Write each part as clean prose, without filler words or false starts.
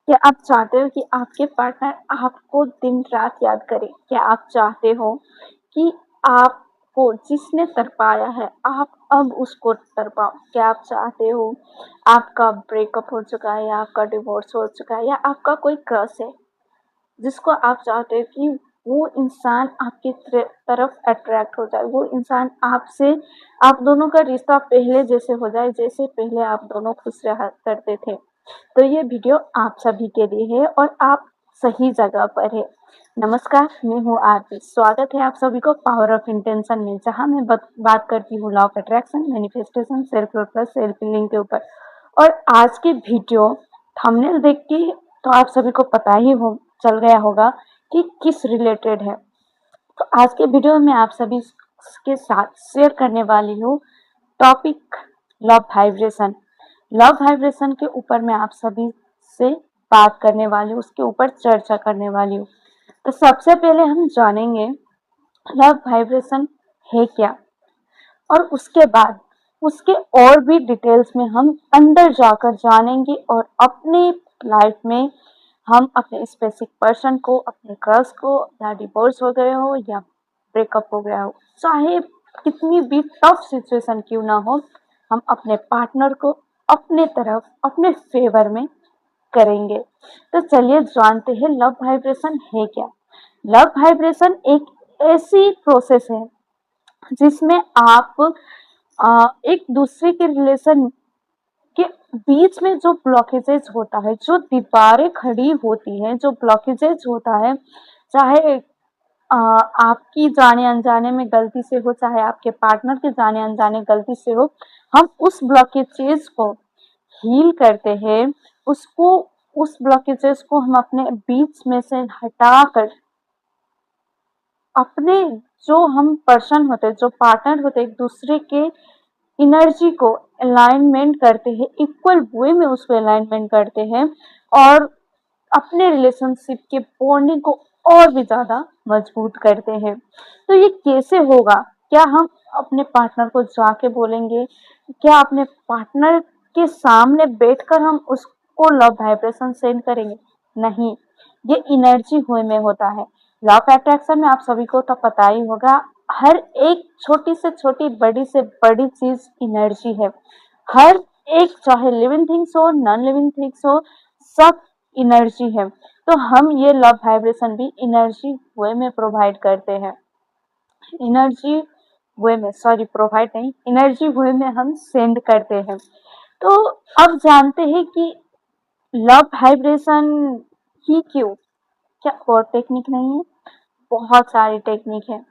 क्या आप चाहते हो कि आपके पार्टनर आपको दिन रात याद करे? क्या आप चाहते हो कि आपको जिसने तड़पाया है आप अब उसको तड़पाओ? क्या आप चाहते हो आपका ब्रेकअप हो चुका है या आपका डिवोर्स हो चुका है या आपका कोई क्रश है जिसको आप चाहते हो कि वो इंसान आपकी तरफ अट्रैक्ट हो जाए, वो इंसान आपसे आप दोनों का रिश्ता पहले जैसे हो जाए जैसे पहले आप दोनों खुश रहा करते थे। तो ये वीडियो आप सभी के लिए है और आप सही जगह पर है। नमस्कार, मैं हूँ आरती। स्वागत है आप सभी को पावर ऑफ इंटेंशन में, जहाँ मैं बात करती हूँ law of attraction, manifestation, self growth plus self healing के ऊपर। और आज की वीडियो थंबनेल देख के तो आप सभी को पता ही हो चल गया होगा कि किस रिलेटेड है। तो आज के वीडियो में आप सभी के साथ शेयर करने वाली हूँ topic love vibration. Love vibration के ऊपर मैं आप सभी से बात करने वाली हूँ, उसके ऊपर चर्चा करने वाली हूँ। तो सबसे पहले हम जानेंगे लव वाइब्रेशन है क्या, और उसके बाद उसके और भी डिटेल्स में हम अंदर जाकर जानेंगे और अपनी लाइफ में हम अपने स्पेसिफिक पर्सन को, अपने क्रश को, या डिवोर्स हो गए हो या ब्रेकअप हो गया हो, चाहे कितनी भी टफ सिचुएशन क्यों ना हो, हम अपने पार्टनर को अपने तरफ अपने फेवर में करेंगे। तो चलिए जानते हैं लव वाइब्रेशन है क्या। लव वाइब्रेशन एक ऐसी प्रोसेस है जिसमें आप एक दूसरे के रिलेशन के बीच में जो ब्लॉकेजेज होता है, जो दीवारें खड़ी होती हैं, जो ब्लॉकेजेज होता है, चाहे आपकी जाने अनजाने में गलती से हो, चाहे आपके पार्टनर के जाने अनजाने गलती से हो, हम उस ब्लॉकेजेज को हील करते हैं। उसको उस ब्लॉकेजेस को हम अपने बीच में से हटाकर अपने जो हम पर्सन होते हैं, जो पार्टनर होते हैं, एक दूसरे के एनर्जी को अलाइनमेंट करते हैं, इक्वल वे में उसको अलाइनमेंट करते हैं और अपने रिलेशनशिप के बॉन्डिंग को और भी ज्यादा मजबूत करते हैं। तो ये कैसे होगा? क्या हम अपने पार्टनर को जाके बोलेंगे? क्या अपने पार्टनर के सामने बैठकर हम उसको लव वाइब्रेशन सेंड करेंगे? नहीं, ये एनर्जी वे में होता है। लॉ ऑफ अट्रैक्शन में आप सभी को तो पता ही होगा, हर एक छोटी से छोटी, बड़ी से बड़ी चीज एनर्जी है। हर एक, चाहे लिविंग थिंग्स हो, नॉन लिविंग थिंग्स हो, सब एनर्जी है। तो हम ये लव वाइब्रेशन भी एनर्जी वे में प्रोवाइड करते हैं। एनर्जी वे में, सॉरी, प्रोवाइड नहीं, एनर्जी वे में हम सेंड करते हैं। तो अब जानते हैं कि लव वाइब्रेशन ही क्यों, क्या और टेक्निक नहीं है? बहुत सारी टेक्निक है।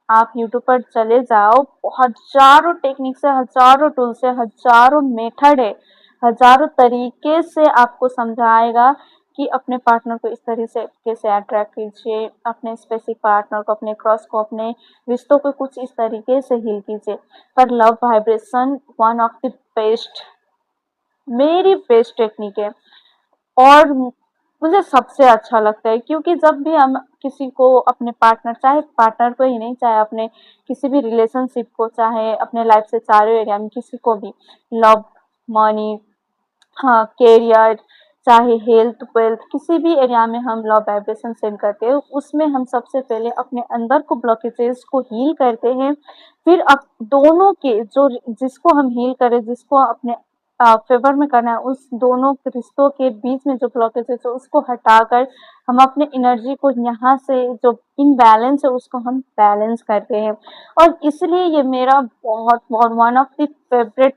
आप यूट्यूब पर चले जाओ, हजारों टेक्निक से, हजारों टूल से, हजारों मेथड है, हजारों तरीके से आपको समझाएगा कि अपने पार्टनर को इस तरह से कैसे अट्रैक्ट कीजिए, अपने स्पेसिफिक पार्टनर को, अपने क्रॉस को, अपने रिश्तों को कुछ इस तरीके से हील कीजिए। पर love vibration one of the best, मेरी बेस्ट टेक्निक है और मुझे सबसे अच्छा लगता है, क्योंकि जब भी हम किसी को अपने पार्टनर, चाहे पार्टनर को ही नहीं, चाहे अपने किसी भी रिलेशनशिप को, चाहे अपने लाइफ से चारों एरिया में किसी को भी, लव, मनी, हाँ, कैरियर, चाहे हेल्थ, वेल्थ, किसी भी एरिया में हम लव वाइब्रेशन सेंड करते हैं, उसमें हम सबसे पहले अपने अंदर को ब्लॉकेजेस को हील करते हैं। फिर अब दोनों के जो, जिसको हम हील करें, जिसको अपने फेवर में करना है, उस दोनों रिश्तों के बीच में जो ब्लॉकेजेस है उसको हटाकर हम अपने एनर्जी को, यहाँ से जो इनबैलेंस है उसको हम बैलेंस करते हैं। और इसलिए ये मेरा बहुत बहुत one of the favourite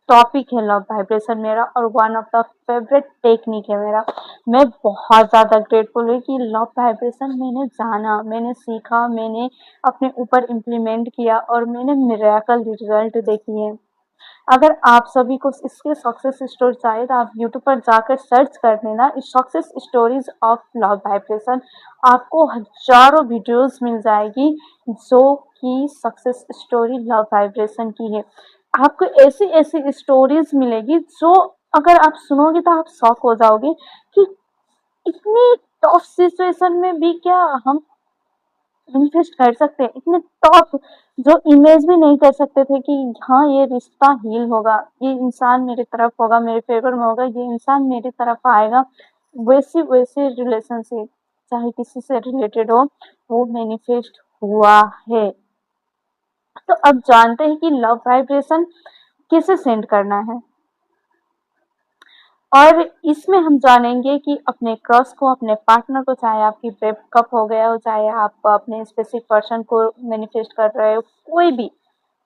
topic है लव वाइब्रेशन मेरा, और one of the favourite technique है मेरा। मैं बहुत ज़्यादा ग्रेटफुल हूँ कि लव वाइब्रेशन मैंने जाना, मैंने सीखा, मैंने अपने ऊपर इम्प्लीमेंट किया और मैंने मिरेकल रिजल्ट देखी है। अगर आप सभी को इसके सक्सेस स्टोरी चाहिए तो आप यूट्यूब पर जाकर सर्च कर देना success stories of love vibration. आपको हजारों वीडियोस मिल जाएगी जो कि सक्सेस स्टोरी लव वाइब्रेशन की है। आपको ऐसी ऐसी स्टोरीज मिलेगी जो अगर आप सुनोगे तो आप शॉक हो जाओगे कि इतनी टफ सिचुएशन में भी क्या हम इन्वेस्ट कर सकते हैं। इतने टॉप जो इमेज भी नहीं कर सकते थे कि हाँ ये रिश्ता हील होगा, ये इंसान मेरी तरफ होगा, मेरे फेवर में होगा, ये इंसान मेरी तरफ आएगा, वैसी वैसी रिलेशनशिप चाहे किसी से रिलेटेड हो वो मैनिफेस्ट हुआ है। तो अब जानते हैं कि लव वाइब्रेशन कैसे सेंड करना है, और इसमें हम जानेंगे कि अपने क्रश को, अपने पार्टनर को, चाहे आपकी ब्रेकअप हो गया हो, चाहे आप अपने स्पेसिफिक पर्सन को मैनिफेस्ट कर रहे हो, कोई भी,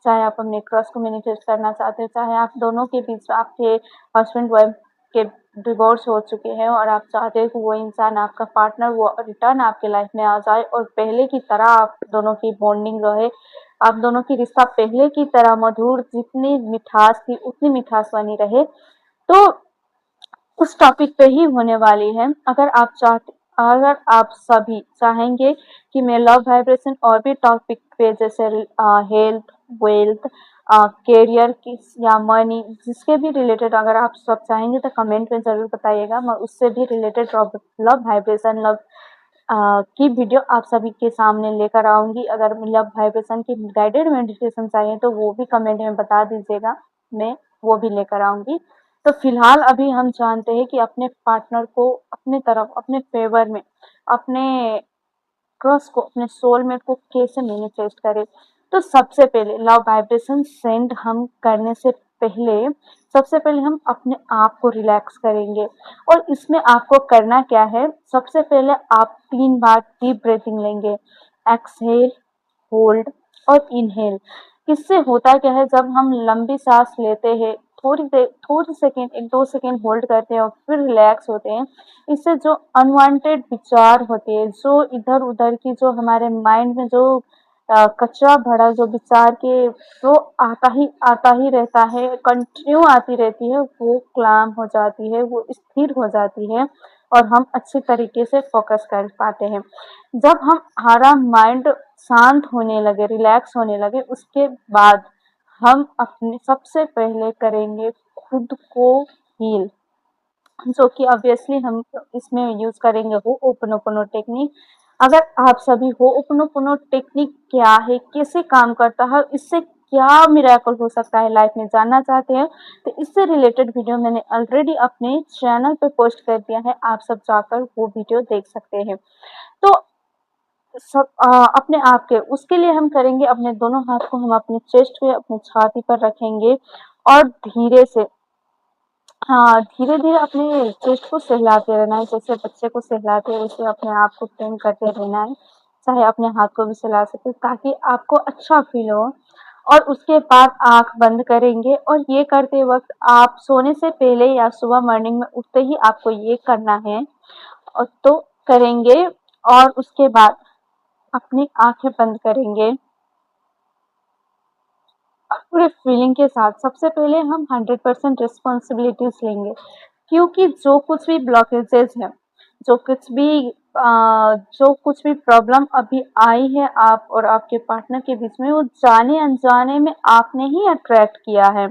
चाहे आप अपने क्रश को मैनिफेस्ट करना चाहते हो, चाहे आप दोनों के बीच आपके हस्बैंड वाइफ के डिवोर्स हो चुके हैं और आप चाहते हो कि वो इंसान, आपका पार्टनर, वो रिटर्न आपके लाइफ में आ जाए और पहले की तरह आप दोनों की बॉन्डिंग रहे, आप दोनों की रिश्ता पहले की तरह मधुर, जितनी मिठास थी उतनी मिठास बनी रहे। तो उस टॉपिक पे ही होने वाली है। अगर आप सभी चाहेंगे कि मैं लव वाइब्रेशन और भी टॉपिक पे, जैसे हेल्थ, वेल्थ, करियर की या मनी, जिसके भी रिलेटेड अगर आप सब चाहेंगे तो कमेंट में ज़रूर बताइएगा। मैं उससे भी रिलेटेड लव वाइब्रेशन, लव की वीडियो आप सभी के सामने लेकर आऊंगी। अगर लव वाइब्रेशन की गाइडेड मेडिटेशन चाहिए तो वो भी कमेंट में बता दीजिएगा, मैं वो भी लेकर आऊंगी। तो फिलहाल अभी हम जानते हैं कि अपने पार्टनर को अपने तरफ, अपने फेवर में, अपने क्रश को, अपने सोलमेट को कैसे मैनिफेस्ट करें। तो सबसे पहले लव वाइब्रेशन सेंड हम करने से पहले सबसे पहले हम अपने आप को रिलैक्स करेंगे, और इसमें आपको करना क्या है, सबसे पहले आप 3 बार डीप ब्रीथिंग लेंगे, एक्सहेल, होल्ड और इनहेल। इससे होता क्या है, जब हम लंबी सांस लेते हैं, थोड़ी देर, थोड़ी सेकेंड, 1-2 सेकेंड होल्ड करते हैं और फिर रिलैक्स होते हैं, इससे जो अनवांटेड विचार होते हैं, जो इधर उधर की, जो हमारे माइंड में जो कचरा भरा जो विचार के वो आता ही रहता है, कंटिन्यू आती रहती है, वो क्लाम हो जाती है, वो स्थिर हो जाती है और हम अच्छे तरीके से फोकस कर पाते हैं। जब हम हमारा माइंड शांत होने लगे, रिलैक्स होने लगे, उसके बाद हम अपने सबसे पहले करेंगे खुद को हील, जो कि ऑब्वियसली हम इसमें यूज करेंगे हो ओपनोपोनो टेक्निक। अगर आप सभी हो ओपनोपोनो टेक्निक क्या है, कैसे काम करता है, इससे क्या मिरेकल हो सकता है लाइफ में, जानना चाहते हैं तो इससे रिलेटेड वीडियो मैंने ऑलरेडी अपने चैनल पे पोस्ट कर दिया है, आप सब जाकर वो वीडियो देख सकते हैं। तो अपने आप के उसके लिए हम करेंगे, अपने दोनों हाथ को हम अपने चेस्ट पे, अपने छाती पर रखेंगे और धीरे से, हाँ, धीरे-धीरे अपने चेस्ट को सहलाते रहना है, जैसे बच्चे को सहलाते हैं वैसे अपने आप को ट्रेन करते रहना है। चाहे अपने हाथ को भी सहला सकते हैं ताकि आपको अच्छा फ़ील हो, और उसके बाद आँख बंद करेंगे, और ये करते वक़्त आप सोने से पहले या सुबह मॉर्निंग में उठते ही आपको ये करना है, और तो करेंगे, और उसके बाद अपनी आँखें बंद करेंगे पूरे फीलिंग के साथ। सबसे पहले हम 100% रिस्पॉन्सिबिलिटीज लेंगे, क्योंकि जो कुछ भी ब्लॉकेजेस हैं, जो कुछ भी जो कुछ भी प्रॉब्लम अभी आई है आप और आपके पार्टनर के बीच में, वो जाने अनजाने में आपने ही अट्रैक्ट किया है,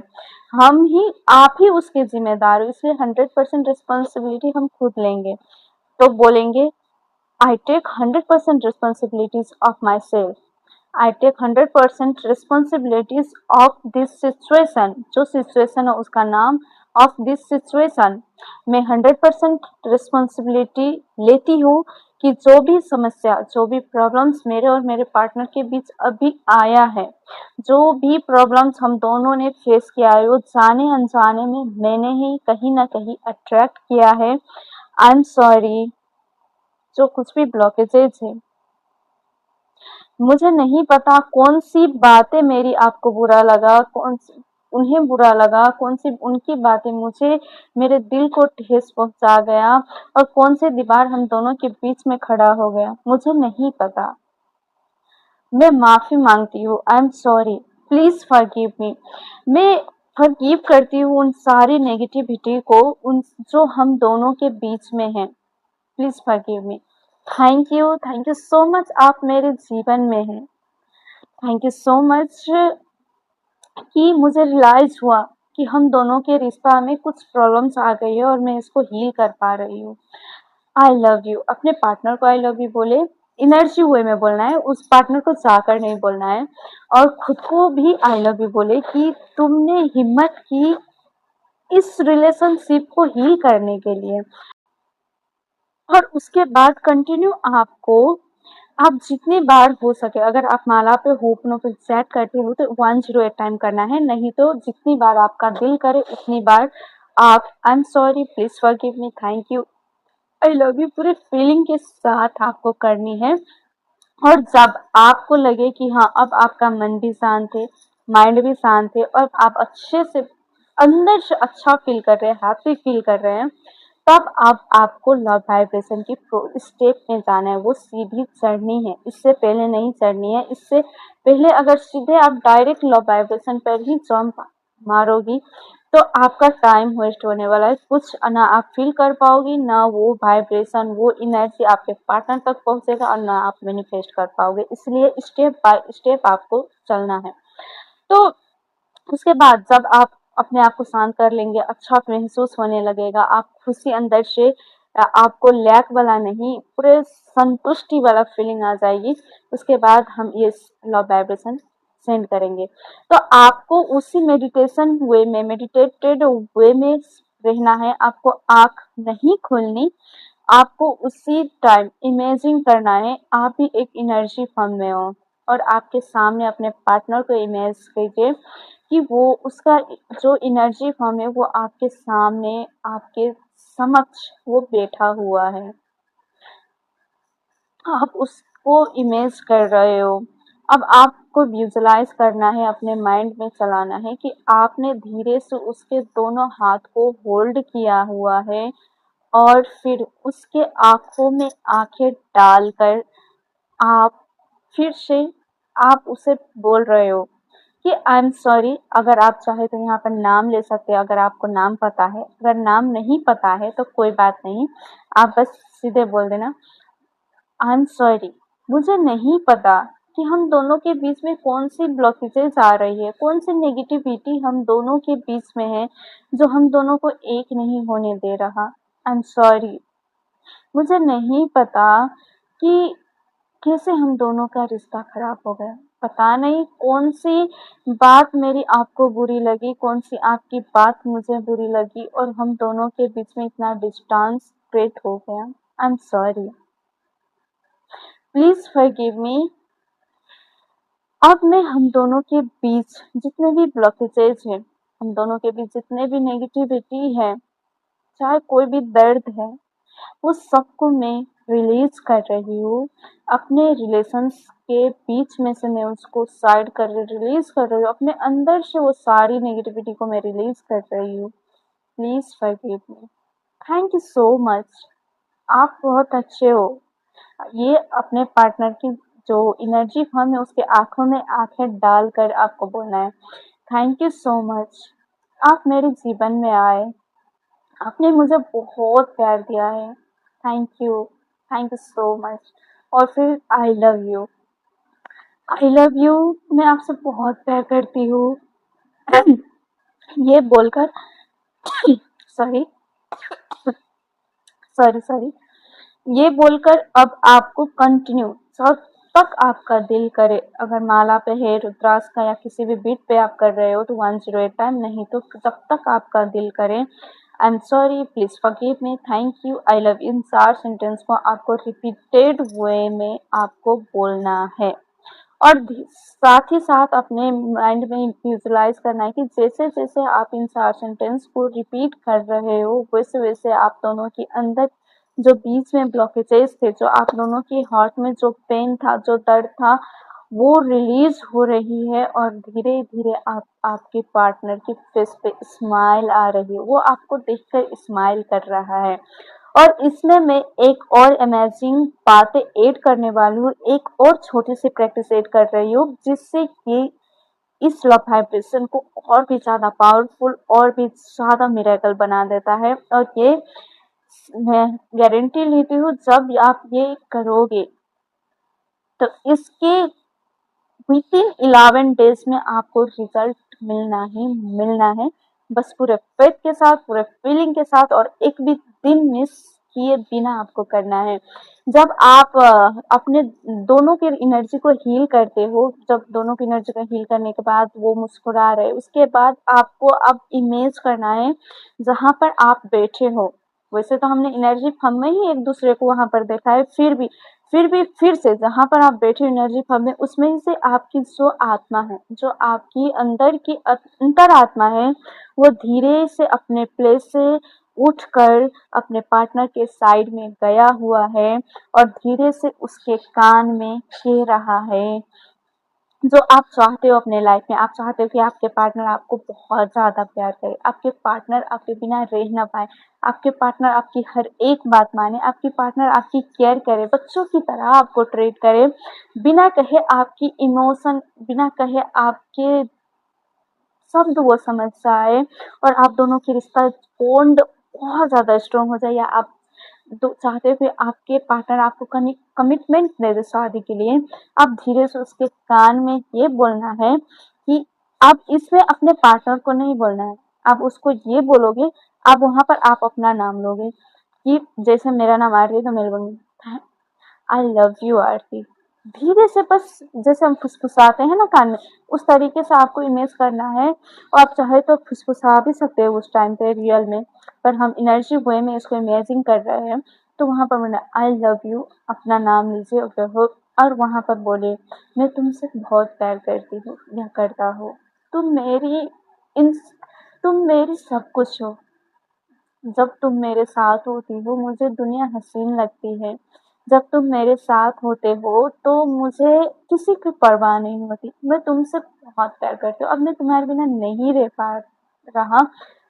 आप ही उसके जिम्मेदार हो, इसलिए 100% रिस्पॉन्सिबिलिटी हम खुद लेंगे। तो बोलेंगे, I take 100% responsibilities of myself, I take 100% responsibilities of this situation, जो सिचुएशन है उसका नाम ऑफ दिस सिचुएशन। मैं 100% रिस्पॉन्सिबिलिटी लेती हूँ कि जो भी समस्या, जो भी प्रॉब्लम्स मेरे और मेरे पार्टनर के बीच अभी आया है, जो भी प्रॉब्लम्स हम दोनों ने फेस किया है, वो जाने अनजाने में मैंने ही कहीं ना कहीं अट्रैक्ट किया है। आई एम सॉरी, जो कुछ भी ब्लॉकेजेज है, मुझे नहीं पता कौन सी बातें मेरी आपको बुरा लगा, कौन सी उन्हें बुरा लगा, कौन सी उनकी बातें मुझे, मेरे दिल को ठेस पहुंचा गया, और कौन से दीवार हम दोनों के बीच में खड़ा हो गया, मुझे नहीं पता। मैं माफी मांगती हूँ, I am sorry, please forgive me. मैं फॉरगिव करती हूँ उन सारी नेगेटिविटी को, उन जो हम दोनों के बीच में है। Please forgive me. Thank you so much, आप मेरे जीवन में हैं। थैंक यू सो मच कि मुझे रियलाइज हुआ कि हम दोनों के रिश्ता में कुछ प्रॉब्लम्स आ गई है और मैं इसको हील कर पा रही हूँ। आई लव यू, अपने पार्टनर को आई लव यू बोले, एनर्जी वे में बोलना है, उस पार्टनर को जाकर नहीं बोलना है, और खुद को भी आई लव यू बोले कि तुमने हिम्मत की इस रिलेशनशिप को हील करने के लिए। और उसके बाद कंटिन्यू आपको, आप जितनी बार हो सके, अगर आप माला पे होप्नोफिक्सेट करते हो तो 108 टाइम करना है, नहीं तो जितनी बार आपका दिल करे उतनी बार आप I am sorry, please forgive me, thank you, I love you पूरे फीलिंग के साथ आपको करनी है। और जब आपको लगे कि हाँ अब आपका मन भी शांत है, माइंड भी शांत है और आप अच्छे से अंदर से अच्छा फील कर रहे हैं, हैप्पी फील कर रहे हैं, तब आप आपको लव वाइब्रेशन की स्टेप में जाना है, वो सीढ़ी चढ़नी है, इससे पहले नहीं चढ़नी है। इससे पहले अगर सीधे आप डायरेक्ट लव वाइब्रेशन पर ही जंप मारोगी तो आपका टाइम वेस्ट होने वाला है, कुछ ना आप फील कर पाओगी, ना वो वाइब्रेशन, वो एनर्जी आपके पार्टनर तक पहुंचेगा और ना आप मैनिफेस्ट कर पाओगे। इसलिए स्टेप बाय स्टेप आपको चलना है। तो उसके बाद जब आप अपने आप को शांत कर लेंगे, अच्छा महसूस होने लगेगा, आप खुशी अंदर से आपको लैक वाला नहीं, पूरे संतुष्टि वाला फीलिंग आ जाएगी। उसके बाद हम ये लव वाइब्रेशन सेंड करेंगे। तो आपको उसी मेडिटेशन वे में, मेडिटेटेड वे में रहना है, आपको आंख नहीं खोलनी, आपको उसी टाइम इमेजिन करना है आप भी एक एनर्जी फॉर्म में हो और आपके सामने अपने पार्टनर को इमेज कीजिए कि वो उसका जो एनर्जी फॉर्म है वो आपके सामने, आपके समक्ष वो बैठा हुआ है, आप उसको इमेज कर रहे हो। अब आपको विजुलाइज करना है, अपने माइंड में चलाना है कि आपने धीरे से उसके दोनों हाथ को होल्ड किया हुआ है और फिर उसके आंखों में आंखें डालकर आप फिर से आप उसे बोल रहे हो कि आई एम सॉरी। अगर आप चाहे तो यहाँ पर नाम ले सकते हैं, अगर आपको नाम पता है, अगर नाम नहीं पता है तो कोई बात नहीं, आप बस सीधे बोल देना आई एम सॉरी, मुझे नहीं पता कि हम दोनों के बीच में कौन सी ब्लॉकेजेस आ रही है, कौन सी नेगेटिविटी हम दोनों के बीच में है जो हम दोनों को एक नहीं होने दे रहा। आई एम सॉरी, मुझे नहीं पता कि कैसे हम दोनों का रिश्ता खराब हो गया, पता नहीं कौन सी बात मेरी आपको बुरी लगी, कौन सी आपकी बात मुझे बुरी लगी और हम दोनों के बीच में इतना डिस्टेंस क्रिएट हो गया। I am sorry, please forgive me. अब मैं हम दोनों के बीच जितने भी ब्लॉकेजेज हैं, हम दोनों के बीच जितने भी नेगेटिविटी है, चाहे कोई भी दर्द है, वो सबको मैं रिलीज कर रही हूँ। अपने रिलेशंस के बीच में से मैं उसको साइड कर रिलीज कर रही हूँ, अपने अंदर से वो सारी नेगेटिविटी को मैं रिलीज कर रही हूँ। Please forgive me, thank you so much, आप बहुत अच्छे हो। ये अपने पार्टनर की जो एनर्जी फॉर्म है उसके आंखों में आंखें डालकर आपको बोलना है थैंक यू सो मच, आप मेरे जीवन में आए, आपने मुझे बहुत प्यार दिया है, थैंक यू सो मच। और फिर I love you, I love you, मैं आपसे बहुत प्यार करती हूँ। ये बोलकर सॉरी सॉरी सॉरी, ये बोलकर अब आपको कंटिन्यू जब तक आपका दिल करे, अगर माला पे है, रुद्राक्ष का या किसी भी बीट पे आप कर रहे हो तो 108 टाइम, नहीं तो जब तक आपका दिल करे I am sorry, please forgive me, thank you, I love you, in 4 sentence को आपको रिपीटेड वे में आपको बोलना है। और साथ ही साथ अपने माइंड में विजुलाइज करना है कि जैसे जैसे आप इन 4 सेंटेंस को रिपीट कर रहे हो वैसे वैसे आप दोनों के अंदर जो बीच में ब्लॉकेजेस थे, जो आप दोनों की हार्ट में जो पेन था, जो दर्द था, वो रिलीज हो रही है और धीरे धीरे आप आपके पार्टनर की फेस पे स्माइल आ रही है, वो आपको देखकर स्माइल कर रहा है। और इसमें मैं एक और अमेजिंग बातें ऐड करने वाली हूँ, एक और छोटी सी प्रैक्टिस ऐड कर रही हूँ जिससे कि इस लव वाइब्रेशन को और भी ज्यादा पावरफुल और भी ज्यादा मिरेकल बना देता है। और ये मैं गारंटी लेती हूँ जब आप ये करोगे तो इसके विद इन 11 डेज में आपको रिजल्ट मिलना ही मिलना है। बस पूरे फेथ के साथ, पूरे फीलिंग के साथ और एक भी दिन मिस किए बिना आपको करना है। जब आप अपने दोनों की एनर्जी को हील करते हो, जब दोनों की एनर्जी को हील करने के बाद वो मुस्कुरा रहे, उसके बाद आपको अब इमेज करना है जहां पर आप बैठे हो, वैसे तो हमने एनर्जी फॉर्म में ही एक दूसरे को वहां पर देखा है, फिर से जहां पर आप बैठे एनर्जी फॉर्म में, उसमें से आपकी जो आत्मा है, जो आपकी अंदर की अंतर आत्मा है, वो धीरे से अपने प्लेस से उठकर अपने पार्टनर के साइड में गया हुआ है और धीरे से उसके कान में कह रहा है जो आप चाहते हो अपने लाइफ में। आप चाहते हो कि आपके पार्टनर आपको बहुत ज़्यादा प्यार करे, आपके पार्टनर आपके बिना रह ना पाए, आपके पार्टनर आपकी हर एक बात माने, आपके पार्टनर आपकी केयर करे, बच्चों की तरह आपको ट्रीट करे, बिना कहे आपकी इमोशन, बिना कहे आपके शब्द वो समझ जाए और आप दोनों की रिश्ता बॉन्ड बहुत ज़्यादा स्ट्रॉन्ग हो जाए। या आप चाहते हो कि आपके पार्टनर आपको कमिटमेंट दे दे शादी के लिए, आप धीरे से उसके कान में ये बोलना है कि आप इसमें अपने पार्टनर को नहीं बोलना है, आप उसको ये बोलोगे, आप वहां पर आप अपना नाम लोगे कि जैसे मेरा नाम आरती है तो मैं बोलूंगी आई लव यू आरती, धीरे से, बस जैसे हम फुसफुसाते हैं ना कान में, उस तरीके से आपको इमेज करना है। और आप चाहे तो फुसफुसा भी सकते हो उस टाइम पे रियल में, पर हम एनर्जी वे में इसको इमेजिन कर रहे हैं, तो वहां पर बोलना आई लव यू, अपना नाम लीजिए और वहां पर बोले मैं तुमसे बहुत प्यार करती हूँ या करता हूँ, तुम मेरी इन तुम मेरी सब कुछ हो, जब तुम मेरे साथ होती हो मुझे दुनिया हसीन लगती है, जब तुम मेरे साथ होते हो तो मुझे किसी की परवाह नहीं होती, मैं तुमसे बहुत प्यार करती हूँ, अब मैं तुम्हारे बिना नहीं रह पा रहा,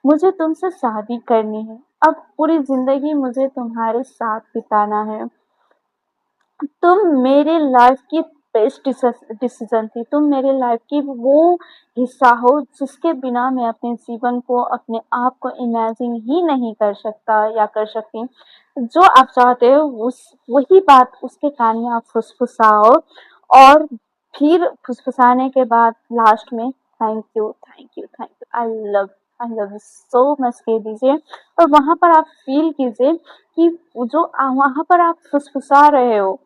मुझे तुमसे शादी करनी है, अब पूरी जिंदगी मुझे तुम्हारे साथ बिताना है, तुम मेरे लाइफ की बेस्ट डिसीजन थी, तुम मेरे लाइफ की वो हिस्सा हो जिसके बिना मैं अपने जीवन को, अपने आप को इमेजिन ही नहीं कर सकता या कर सकती। जो आप चाहते हो उस वही बात उसके कान में आप फुसफुसाओ और फिर फुसफुसाने के बाद लास्ट में thank you thank you thank you I love you so much कह दीजिए। और वहां पर आप फील कीजिए कि जो वहां पर आप फुसफुसा रहे हो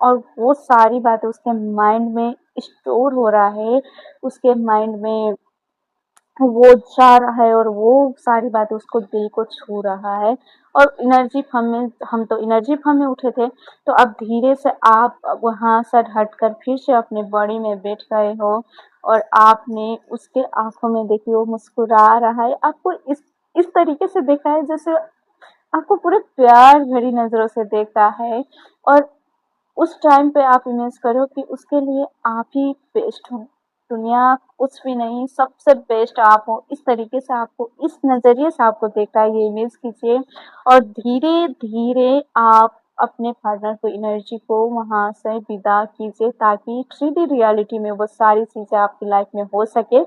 और वो सारी बातें उसके माइंड में स्टोर हो रहा है, उसके माइंड में वो जा रहा है और वो सारी बातें उसको दिल को छू रहा है। और एनर्जी फॉर्म में, हम तो एनर्जी फॉर्म में उठे थे, तो अब धीरे से आप वहां से हटकर फिर से अपने बॉडी में बैठ गए हो और आपने उसके आंखों में देखी वो मुस्कुरा रहा है, आपको इस तरीके से देखा है जैसे आपको पूरे प्यार भरी नजरों से देखता है। और उस टाइम पे आप इमेज करो कि उसके लिए आप ही बेस्ट हो, दुनिया कुछ भी नहीं, सबसे बेस्ट आप हो, इस तरीके से आपको, इस नजरिए से आपको देखा है, ये इमेज कीजिए और धीरे धीरे आप अपने पार्टनर को, एनर्जी को वहां से विदा कीजिए ताकि 3D रियलिटी में वो सारी चीजें आपकी लाइफ में हो सके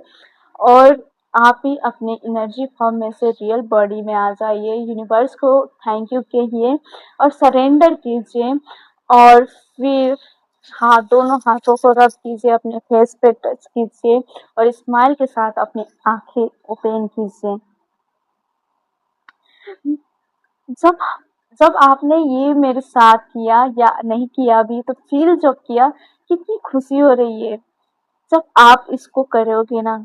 और आप ही अपने एनर्जी फॉर्म में से रियल बॉडी में आ जाइए। यूनिवर्स को थैंक यू कहिए और सरेंडर कीजिए और फिर दोनों हाथों को रब कीजिए, अपने फेस पे टच कीजिए और स्माइल के साथ अपनी आंखें ओपन कीजिए। जब जब आपने ये मेरे साथ किया या नहीं किया भी, तो फील जब किया कितनी खुशी हो रही है, जब आप इसको करोगे ना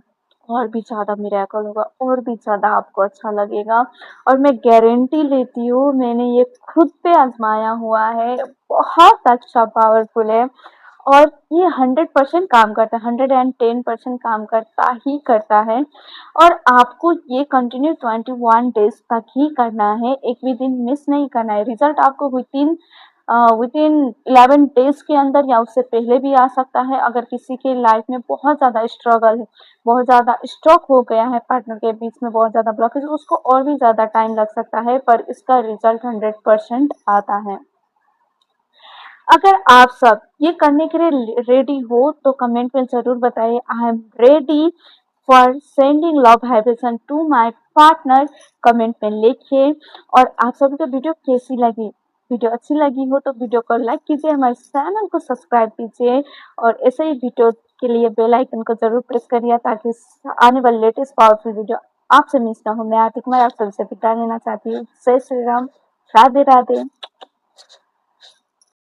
और भी ज़्यादा मिरेकल होगा और भी ज़्यादा आपको अच्छा लगेगा। और मैं गारंटी लेती हूँ, मैंने ये खुद पे आजमाया हुआ है, बहुत अच्छा पावरफुल है और ये 100% काम करता है, 110% काम करता ही करता है। और आपको ये कंटिन्यू 21 डेज तक ही करना है, एक भी दिन मिस नहीं करना है। रिजल्ट आपको विदिन 11 डेज के अंदर या उससे पहले भी आ सकता है। अगर किसी के लाइफ में बहुत ज़्यादा स्ट्रगल है, बहुत ज़्यादा स्ट्रोक हो गया है, पार्टनर के बीच में बहुत ज़्यादा ब्लॉकेज, उसको और भी ज़्यादा टाइम लग सकता है, पर इसका रिजल्ट 100% आता है। अगर आप सब ये करने के लिए रेडी हो तो कमेंट में जरूर बताइए I am ready for sending love vibration to my partner, comment में लिखिए। और आप सभी को वीडियो कैसी लगी, वीडियो अच्छी लगी हो तो वीडियो को लाइक कीजिए, हमारे चैनल को सब्सक्राइब कीजिए और ऐसे ही वीडियो के लिए बेल आइकन को जरूर प्रेस करिए ताकि आने वाले लेटेस्ट पावरफुल वीडियो आपसे मिस ना हो। मैं आरती कुमार आप सबसे विदा लेना चाहती हूँ। जय श्री राम, राधे राधे।